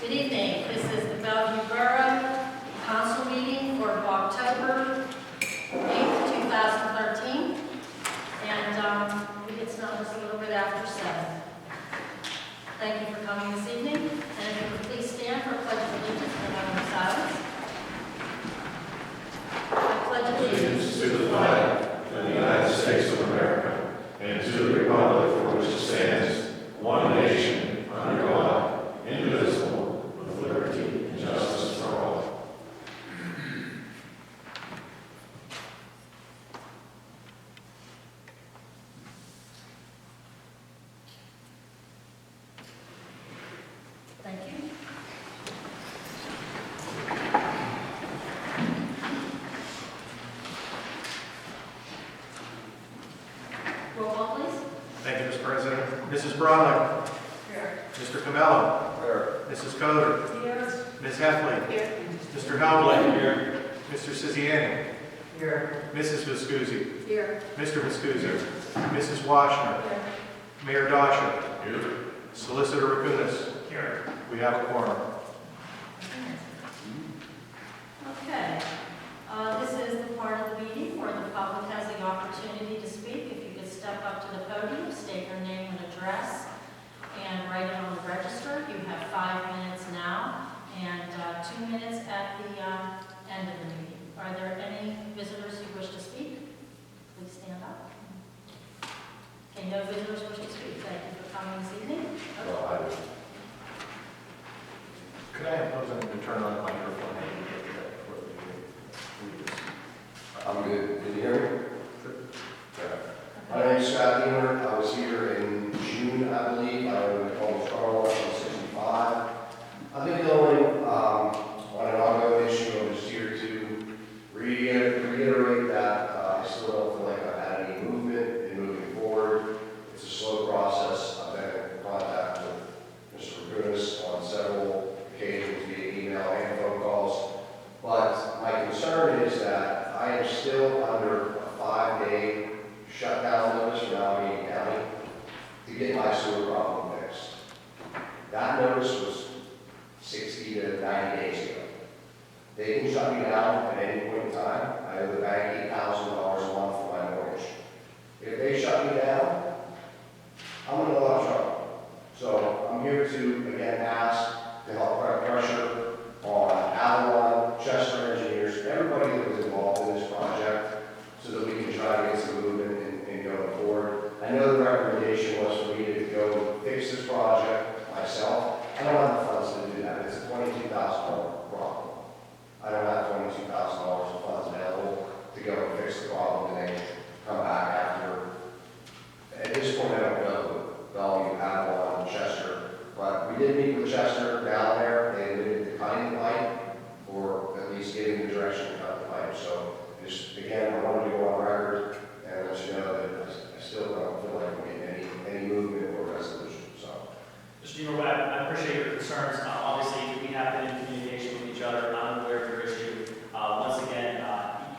Good evening. This is the Bellevue Borough Council meeting for October 8th, 2013. And we get started a little bit after 7. Thank you for coming this evening. And if you would please stand for a pledge of allegiance and a moment of silence. I pledge allegiance to the flag of the United States of America and to the republic for which it stands, one nation, under God, indivisible, with liberty and justice for all. Thank you. Roll call, please. Thank you, Mr. President. Mrs. Bromley. Here. Mr. Camello. Here. Mrs. Coder. Here. Ms. Heffley. Here. Mr. Helbley. Here. Mr. Siziani. Here. Mrs. Viscusi. Here. Mr. Viscusi. Mrs. Washner. Here. Mayor Dasha. Here. Solicitor Rakunas. Here. We have a quorum. Okay. This is the part of the meeting where the public has the opportunity to speak. If you could step up to the podium, state your name and address, and write it on the register. You have 5 minutes now, and 2 minutes at the end of the meeting. Are there any visitors who wish to speak? Please stand up. Okay, no visitors wish to speak. Thank you for coming this evening. Well, I do. Could I have those to turn on the microphone? I'm good. Can you hear me? My name is Scott Deamer. I was here in June, I believe. I own the home Star Wars on 65. I've been going on an ongoing issue. I'm just here to reiterate that I still don't feel like I've had any movement in moving forward. It's a slow process. I've been in contact with Mr. Rakunas on several occasions via email and phone calls. But my concern is that I am still under a 5-day shutdown notice from Alameda County to get my sewer problem fixed. That notice was 60 to 90 days ago. They can shut me down at any point in time. I owe the bank $8,000 a month for my mortgage. If they shut me down, I'm in a lot of trouble. So I'm here to, again, ask to help put pressure on Avalon, Chester engineers, everybody that was involved in this project, so that we can try to get some movement and go forward. I know the recommendation was for me to go fix this project myself. I don't have the funds to do that. It's a $22,000 problem. I don't have $22,000 of funds available to go and fix the problem and then come back after. At this point, I don't know Bellevue, Avalon, Chester, but we did meet with Chester down there. They admitted to cutting the pipe, or at least giving the direction to cut the pipe. So just, again, I wanted to go on record and let you know that I still don't feel like we're getting any movement or resolution, so. Mr. Deamer, I appreciate your concerns. Obviously, we have been in communication with each other. I'm aware of your issue. Once again,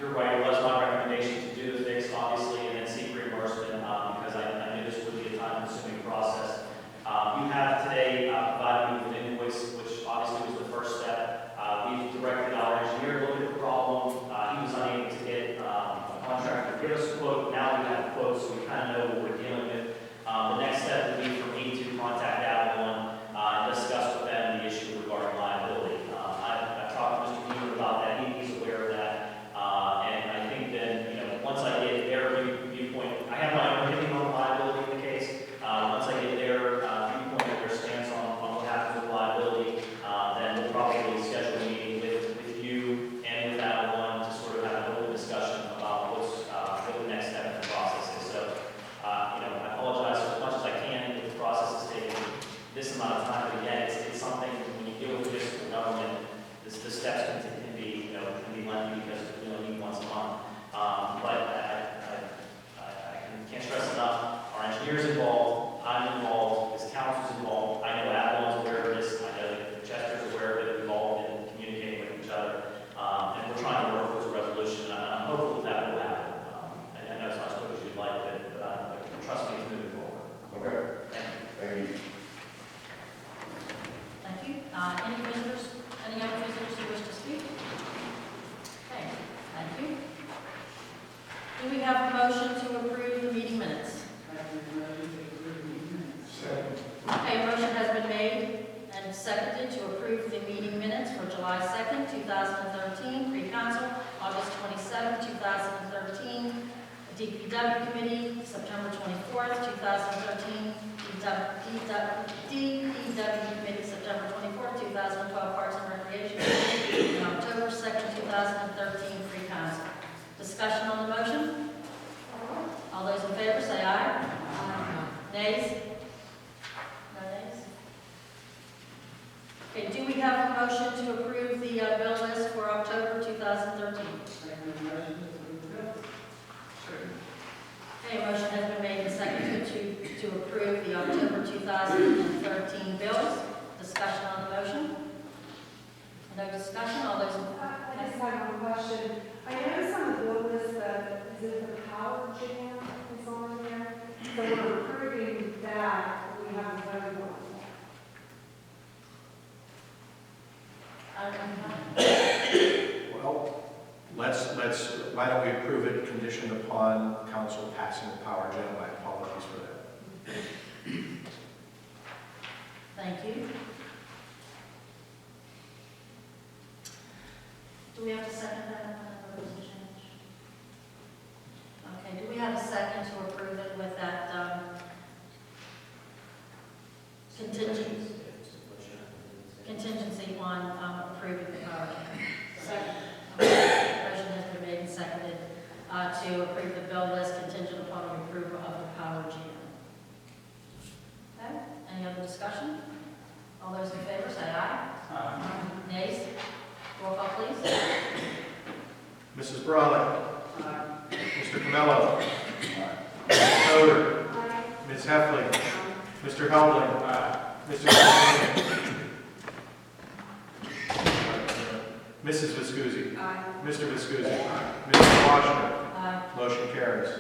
you're right, it was my recommendation to do the fix, obviously, and then seek reimbursement, because I knew this would be a time-consuming process. You have today provided me with an invoice, which obviously was the first step. We've directed our engineer to look at the problem. He was unable to get a contractor to give us a quote. Now we have a quote, so we kind of know what we're dealing with. The next step would be for me to contact Avalon and discuss with them the issue regarding liability. I've talked to Mr. Deamer about that. He's aware of that. And I think then, once I get their viewpoint, I have my own opinion on liability in the case. Once I get their viewpoint and their stance on what happens with liability, then we'll probably schedule a meeting with you and with Avalon to sort of have an open discussion about what the next step in the process is. So, I apologize for as much as I can if the process is taking this amount of time, but again, it's something, when you deal with municipal government, the steps can be, can be lengthy because we only meet once a month. But I can't stress enough, our engineer's involved, I'm involved, his council's involved, I know Avalon's aware of this, I know that Chester's aware of it, we've all been communicating with each other, and we're trying to work towards a resolution, and I'm hopeful that will happen. I know it's not as quick as you'd like, but trust me, it's moving forward. Okay, Thank you. thank you. Thank you. Any visitors, any other visitors who wish to speak? Okay, thank you. Do we have a motion to approve the meeting minutes? Okay, a motion has been made and seconded to approve the meeting minutes for July 2nd, 2013, pre-council, August 27th, 2013, DPW Committee, September 24th, 2013, DPW Committee, September 24th, 2012, Parks and Recreation Committee, and October 2nd, 2013, pre-council. Discussion on the motion? All those in favor say aye. Nays? No nays? Okay, do we have a motion to approve the bill list for October 2013? Okay, a motion has been made and seconded to approve the October 2013 bills. Discussion on the motion? No discussion? All those in I just have one question. I noticed on the bill list that is it the power jam is on there? So we're approving that, we haven't voted on Well, why don't we approve it conditioned upon council passing the power gen? My apologies for that. Thank you. Do we have to second that? Okay, do we have a second to approve it with that contingency on approving the power gen? Second. Motion has been made and seconded to approve the bill list contingent upon the approval of the power gen. Okay, any other discussion? All those in favor say aye. Nays? Roll call, please. Mrs. Brawley. Mr. Camello. Mr. Coder. Aye. Ms. Heffley. Mr. Heldling. Mr. Camello. Mrs. Viscusi. Aye. Mr. Viscusi. Mr. Washington. Aye. Motion carries.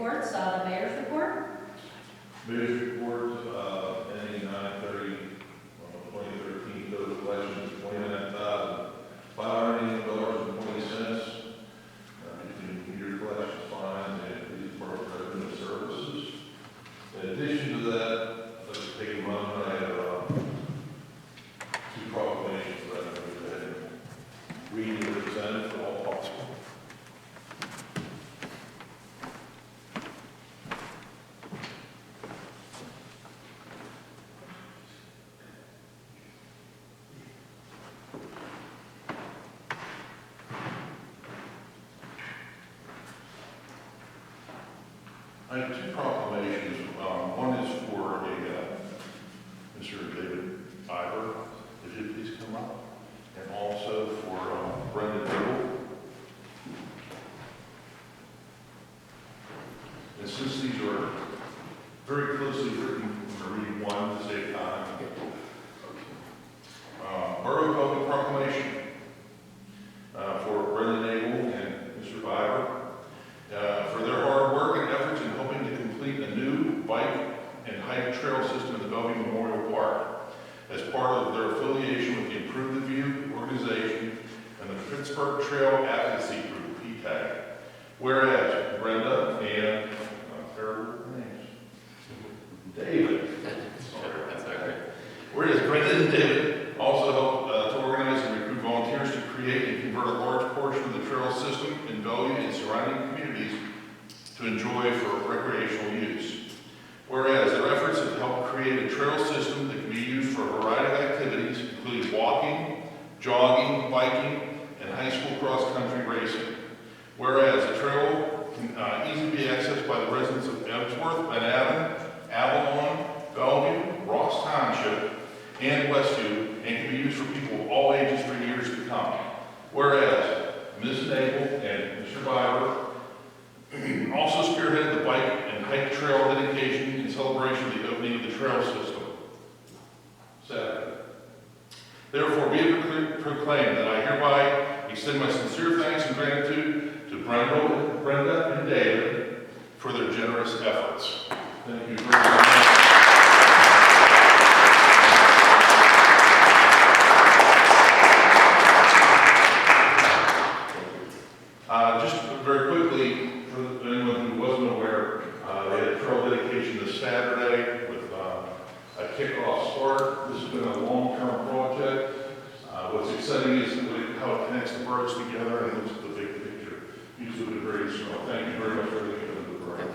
reports. The mayor's report. Mayor's report, ending 9/30, 2013, total collections $29,580.20. You can your collections fines and police department revenue services. In addition to that, let's take a moment. I have two proclamations that I'm going to go ahead and read and present for all possible. I have two proclamations. One is for Mr. David Iver, if you please come up, and also for Brenda Dibble. And since these are very closely written, I'm going to read one to save time. Borough Public Proclamation for Brenda Dibble and Mr. Iver. For their hard work and efforts in helping to complete a new bike and hike trail system in the Bellevue Memorial Park as part of their affiliation with the Improve the View organization and the Pittsburgh Trail Advocacy Group, PTAG. Whereas Brenda and terrible names, David. Sorry. Whereas Brenda and David also helped to organize and recruit volunteers to create and convert a large portion of the trail system in Bellevue and surrounding communities to enjoy for recreational use. Whereas their efforts have helped create a trail system that can be used for a variety of activities, including walking, jogging, biking, and high school cross-country racing. Whereas the trail can easily be accessed by the residents of Ebsworth, Van Aven, Avalon, Bellevue, Ross Township, and Westview, and can be used for people of all ages for years to come. Whereas Ms. Nagel and Mr. Biver also spearheaded the bike and hike trail dedication in celebration of the opening of the trail system Saturday. Therefore, we have proclaimed that I hereby extend my sincere thanks and gratitude to Brenda and David for their generous efforts. Thank you very much. Just very quickly, for anyone who wasn't aware, they had a trail dedication this Saturday with a kickoff start. This has been a long-term project. What's exciting is how it connects the boroughs together and looks at the big picture. These have been very strong. Thank you very much for everything you've done to the borough.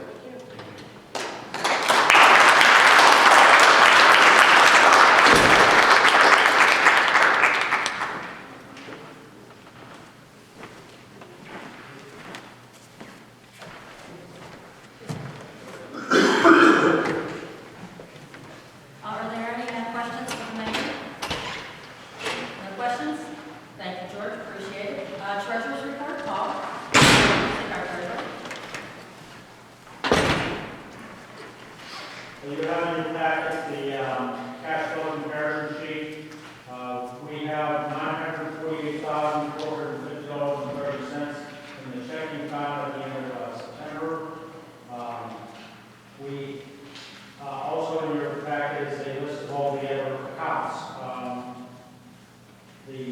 Are there any questions for the mayor? No questions? Thank you, George. Appreciate it. Treasurer's report, Paul. Our treasurer. You have in your packet the cash flow comparison sheet. We have $948,450.30 in the checking account at the end of September. We also in your packet is a list of all the other accounts. The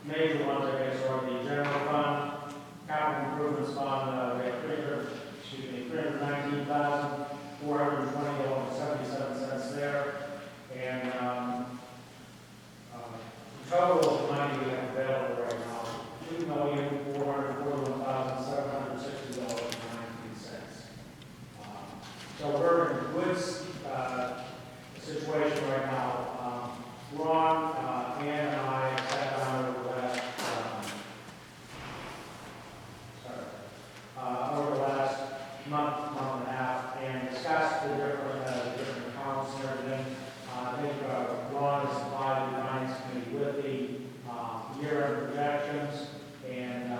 major ones, I guess, are the general fund, capital improvements fund. We have $319,420.77 there, and the total of money we have available right now is $2,441,760.19. So we're in a good situation right now. Ron, Ann, and I sat down over the last month and a half, and discussed the different accounts and everything. I think Ron has supplied the finance committee with the year-end projections, and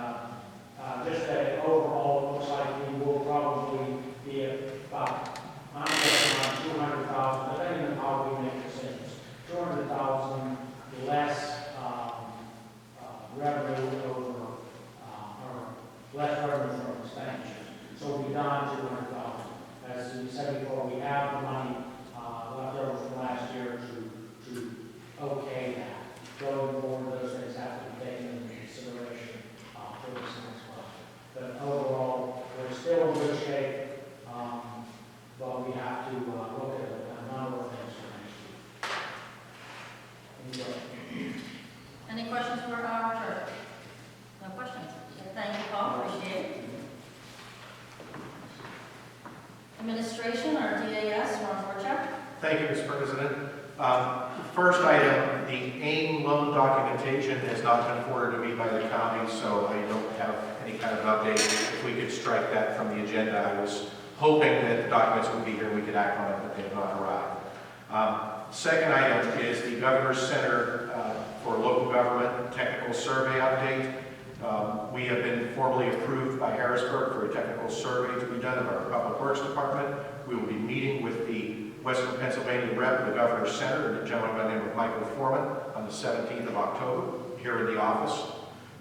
just that overall, it looks like we will probably be at about, I'm guessing around 200,000, depending on how we make decisions, 200,000 less revenue over, or less revenue from expenditures. So we'll be down $200,000. As we said before, we have the money left over from last year to okay that. Going forward, those things have to be taken into consideration for this next budget. But overall, we're still in good shape, but we have to look at a number of things for next year. Any questions for our church? No questions? Thank you, Paul, appreciate it. Administration, our DAS, Ron Borchak. Thank you, Mr. President. First item, the AIM loan documentation has not been forwarded to me by the county, so I don't have any kind of update. If we could strike that from the agenda, I was hoping that the documents would be here and we could act on it, but they have not arrived. Second item is the Governor's Center for Local Government Technical Survey update. We have been formally approved by Harrisburg for a technical survey to be done of our Public Works Department. We will be meeting with the Western Pennsylvania rep of the Governor's Center, a gentleman by the name of Michael Foreman, on the 17th of October here in the office.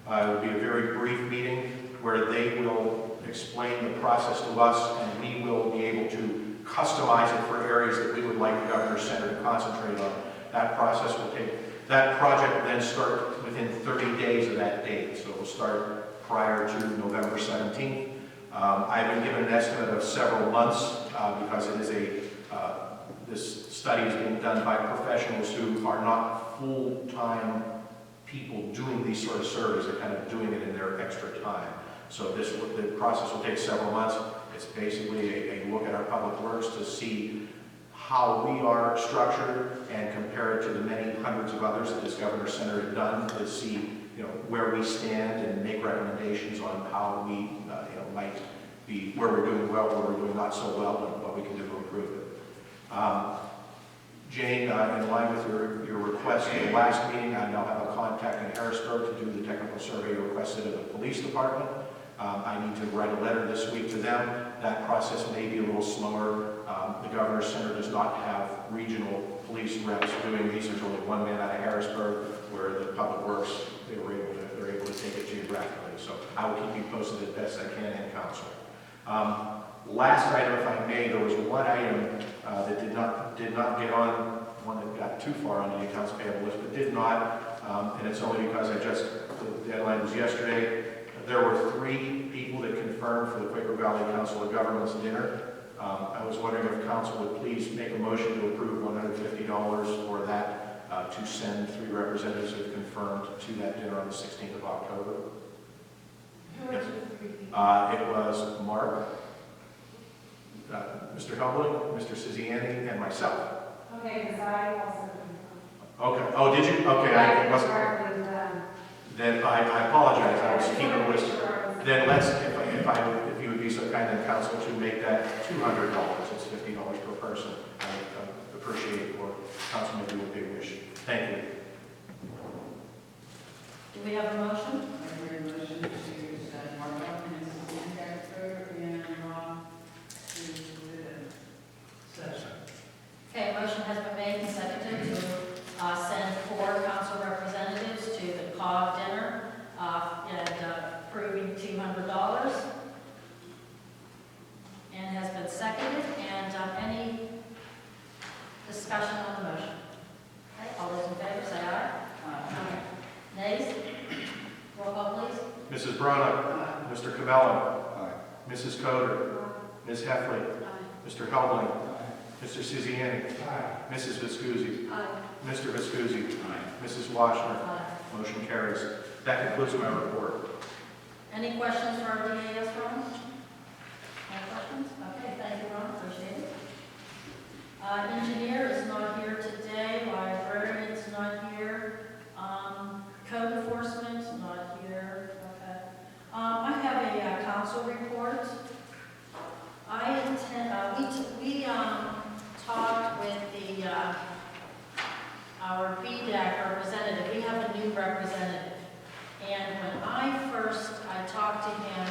It will be a very brief meeting where they will explain the process to us, and we will be able to customize it for areas that we would like the Governor's Center to concentrate on. That process will take, that project will then start within 30 days of that date, so it will start prior to November 17th. I've been given an estimate of several months because it is this study is being done by professionals who are not full-time people doing these sort of surveys. They're kind of doing it in their extra time. So the process will take several months. It's basically a look at our public works to see how we are structured and compare it to the many hundreds of others that this Governor's Center has done to see where we stand and make recommendations on how we might be, where we're doing well, where we're doing not so well, and what we can do to improve it. Jane, in line with your request in the last meeting, I now have a contact in Harrisburg to do the technical survey you requested of the police department. I need to write a letter this week to them. That process may be a little slower. The Governor's Center does not have regional police reps doing these. There's only one man out of Harrisburg, where the Public Works, they're able to take it geographically. So I will keep you posted as best I can in council. Last item, if I may, there was one item that did not get on, one that got too far on the accounts payable list, but did not, and it's only because the deadline was yesterday. There were 3 people that confirmed for the Quaker Valley Council of Governments dinner. I was wondering if council would please make a motion to approve $150 for that, to send 3 representatives who have confirmed to that dinner on the 16th of October. Yes. It was Mark, Mr. Helbling, Mr. Ciziani, and myself. Okay, because I also. Okay. Oh, did you? Okay, I wasn't. Then I apologize. I was keeping a list. Then let's, if you would be so kind in council to make that $200. It's $50 per person. I appreciate it for councilman to do what they wish. Thank you. Do we have a motion? I hear a motion to send Mark Huffman and Susan Harrisburg and Ron to session. Okay, a motion has been made and seconded to send 4 council representatives to the COG dinner and approving $200. And has been seconded. And any discussion on the motion? Okay, all those in favor say aye. Nays? Roll call, please. Mrs. Brona, Mr. Cabello, Mrs. Coder, Ms. Heffley, Mr. Helbling, Mr. Ciziani, Mrs. Viscusi, Mr. Viscusi, Mrs. Washner. Motion carries. That concludes my report. Any questions for our DAS, Ron? No questions? Okay, thank you, Ron, appreciate it. Engineer is not here today, librarian is not here, code enforcement not here, okay. I have a council report. We talked with our BDAC representative. We have a new representative. And when I talked to him,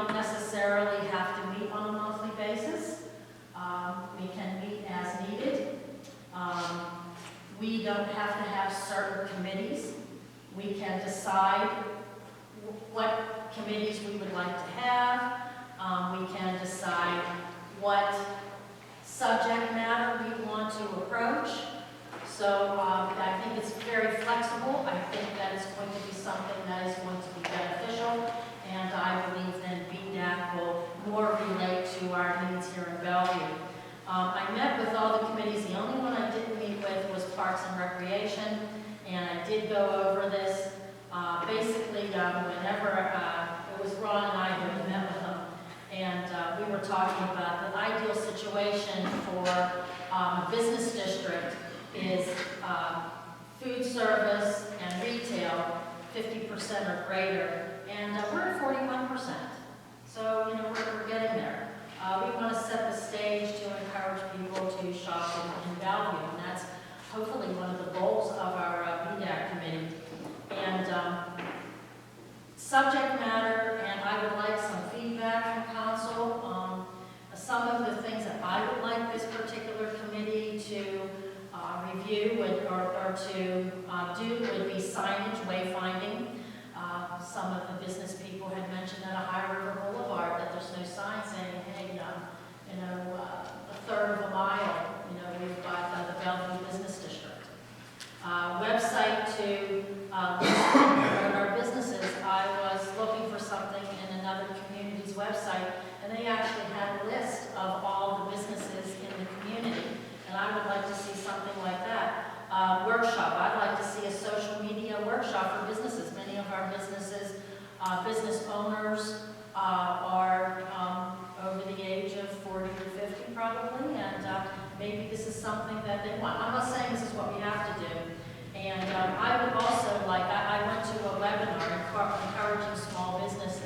don't necessarily have to meet on a monthly basis. We can meet as needed. We don't have to have certain committees. We can decide what committees we would like to have. We can decide what subject matter we want to approach. So I think it's very flexible. I think that it's going to be something that is going to be beneficial, and I believe then BDAC will more relate to our needs here in Bellevue. I met with all the committees. The only one I didn't meet with was Parks and Recreation, and I did go over this. Basically, whenever it was Ron and I who met with them, and we were talking about the ideal situation for a business district is food service and retail, 50% or greater, and we're at 41%. So, we're getting there. We want to set the stage to encourage people to shop in Bellevue, and that's hopefully one of the goals of our BDAC committee. And subject matter, and I would like some feedback from council. Some of the things that I would like this particular committee to review or to do would be signage, wayfinding. Some of the business people had mentioned at a High River Boulevard that there's no sign saying, hey, a third of a mile, we've got the Bellevue Business District. Website to promote our businesses. I was looking for something in another community's website, and they actually had a list of all the businesses in the community, and I would like to see something like that. Workshop. I'd like to see a social media workshop for businesses. Many of our businesses, business owners are over the age of 40 or 50 probably, and maybe this is something that they want. I'm not saying this is what we have to do. And I would also like, I went to a webinar encouraging small business to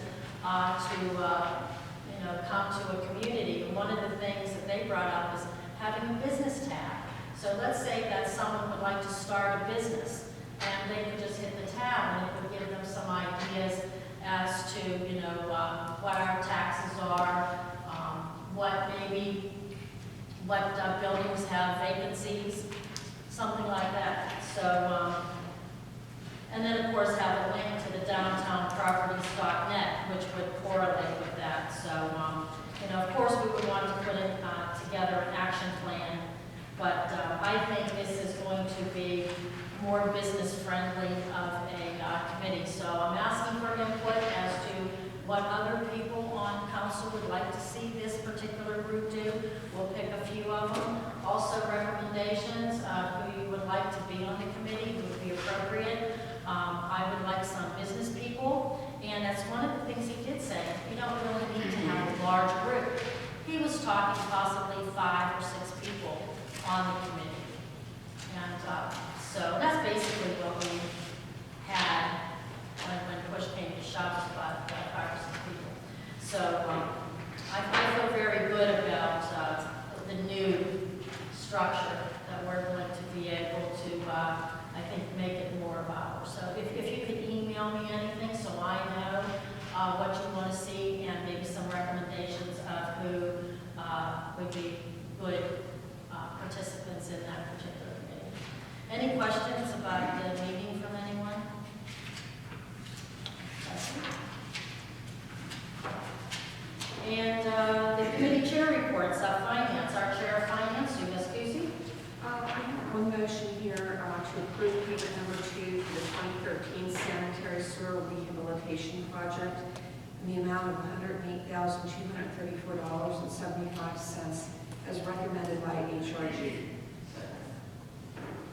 come to a community. And one of the things that they brought up is having a business tab. So let's say that someone would like to start a business, and they could just hit the tab, and it would give them some ideas as to, what our taxes are, what buildings have vacancies, something like that. So, and then of course have a link to the downtownproperties.net, which would correlate with that. So, of course we would want to put it together an action plan, but I think this is going to be more business friendly of a committee. So I'm asking for input as to what other people on council would like to see this particular group do. We'll pick a few of them. Also recommendations, who you would like to be on the committee, who would be appropriate. I would like some business people, and that's one of the things he did say. You don't really need to have a large group. He was talking possibly 5 or 6 people on the committee. And so that's basically what we had when push came to shove, about 5 or 6 people. So I feel very good about the new structure that we're going to be able to, I think, make it more of ours. So if you could email me anything so I know what you want to see, and maybe some recommendations of who would be good participants in that particular committee. Any questions about the meeting from anyone? And the committee chair reports, finance, our chair of finance, Ms. Kusi. I have one motion here to approve payment number 2 for the 2013 sanitary sewer rehabilitation project in the amount of $108,234.75 as recommended by HRG.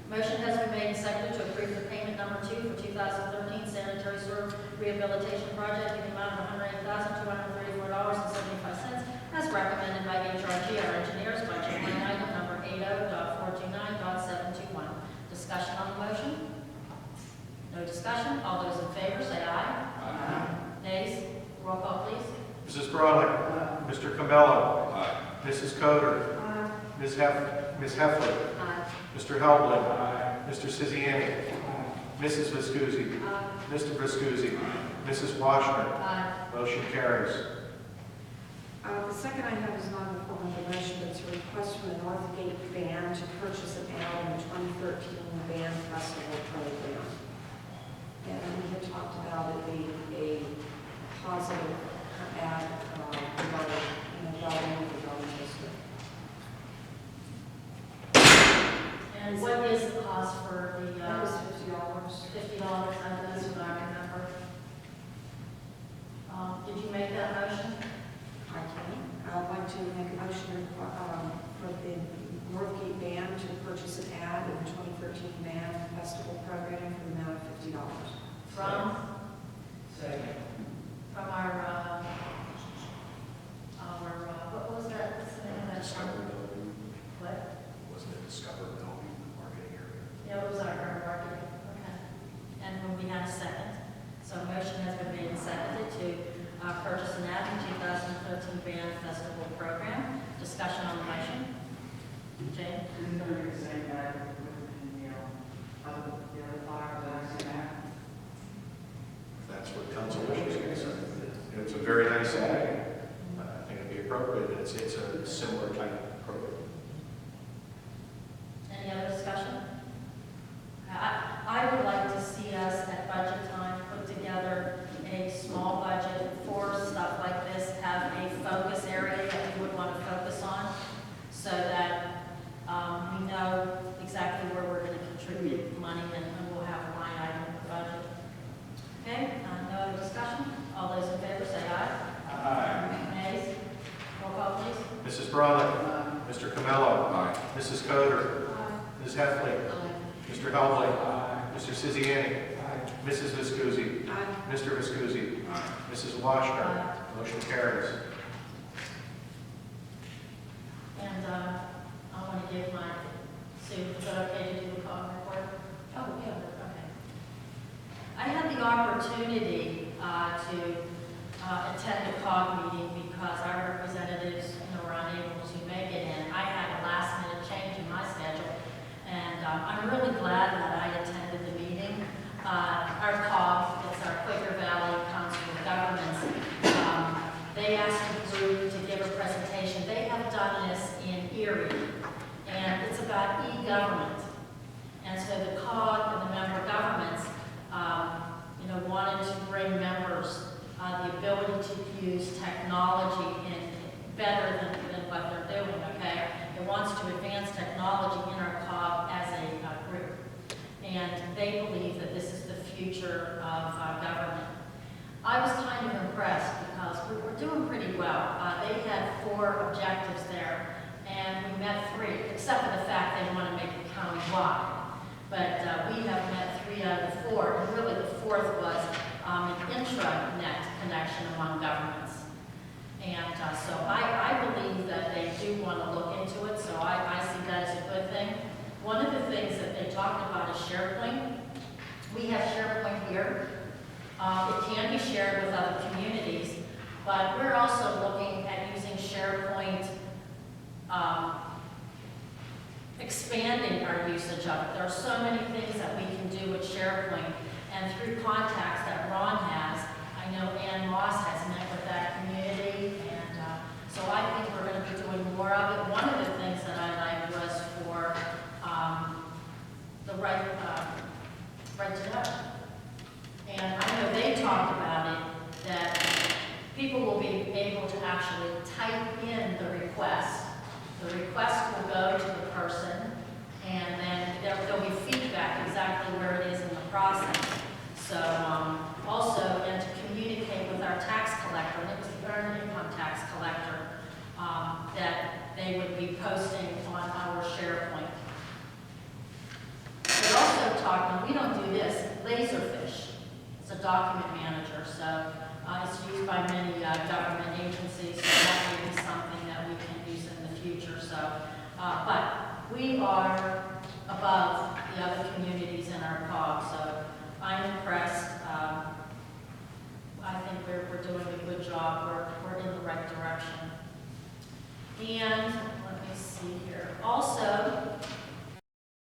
Motion has been made and seconded to approve the payment number 2 for 2013 sanitary sewer rehabilitation project in the amount of $108,234.75 as recommended by HRG, our engineers budget line item number 80.429.721. Discussion on the motion? No discussion? All those in favor say aye. Aye. Nays? Roll call, please. Mrs. Brolick. Mr. Camello. Mrs. Coder. Ms. Heffler. Mr. Helbling. Mr. Siziani. Mrs. Viscusi. Mr. Viscusi. Mrs. Washner. Motion carries. The second I have is not in the form of a motion, but it's a request from the Northgate Band to purchase an ad in the 2013 Band Festival program. And we had talked about it being a positive ad regarding, development of the Bellevue district. And what is the cost for the, That was $50. $50, that's what I remember. Did you make that motion? I can. I'd like to make a motion for the Northgate Band to purchase an ad in the 2013 Band Festival programming for the amount of $50. From? Second. From our, what was that? What's the name of that song? What? Wasn't it Discover Bellevue marketing area? Yeah, it was our marketing, okay. And when we had a second, so a motion has been made and seconded to purchase an ad in 2013 Band Festival program. Discussion on the motion. Jane? Isn't there the same guy with the other fire that I see now? That's what council wishes. It's a very nice ad. I think it'd be appropriate. It's a similar type of program. Any other discussion? I would like to see us at budget time put together a small budget for stuff like this, have a focus area that we would want to focus on so that we know exactly where we're going to contribute money and we'll have a line item in the budget. Okay, no other discussion? All those in favor say aye. Aye. Nays? Roll call, please. Mrs. Brolick. Mr. Camello. Mrs. Coder. Ms. Heffley. Mr. Helbley. Mr. Siziani. Mrs. Viscusi. Mr. Viscusi. Mrs. Washner. Motion carries. And I want to give my, Sue, is that okay to do the call report? Oh, yeah, okay. I had the opportunity to attend a COG meeting because our representatives were unable to make it, and I had a last-minute change in my schedule. And I'm really glad that I attended the meeting. Our COG, it's our Quaker Valley Council of Governments, they asked the group to give a presentation. They have done this in Erie, and it's about e-government. And so the COG and the member governments, wanted to bring members the ability to use technology better than what they're doing, okay? It wants to advance technology in our COG as a group. And they believe that this is the future of government. I was kind of impressed because we're doing pretty well. They had 4 objectives there, and we met 3, except for the fact they want to make it county-wide. But we have met 3 out of the 4, and really the 4th was an intranet connection among governments. And so I believe that they do want to look into it, so I see that as a good thing. One of the things that they talked about is SharePoint. We have SharePoint here. It can be shared with other communities, but we're also looking at using SharePoint, expanding our usage of it. There are so many things that we can do with SharePoint, and through contacts that Ron has, I know Ann Moss has met with that community, and so I think we're going to be doing more of it. One of the things that I liked was for the right to know. And I know they talked about it, that people will be able to actually type in the request. The request will go to the person, and then there'll be feedback exactly where it is in the process. So also, and to communicate with our tax collector, and it was the earned income tax collector, that they would be posting on our SharePoint. They also talked, and we don't do this, Laserfish. It's a document manager, so it's used by many government agencies, so that may be something that we can use in the future. So, but we are above the other communities in our COG, so I'm impressed. I think we're doing a good job. We're in the right direction. And let me see here. Also,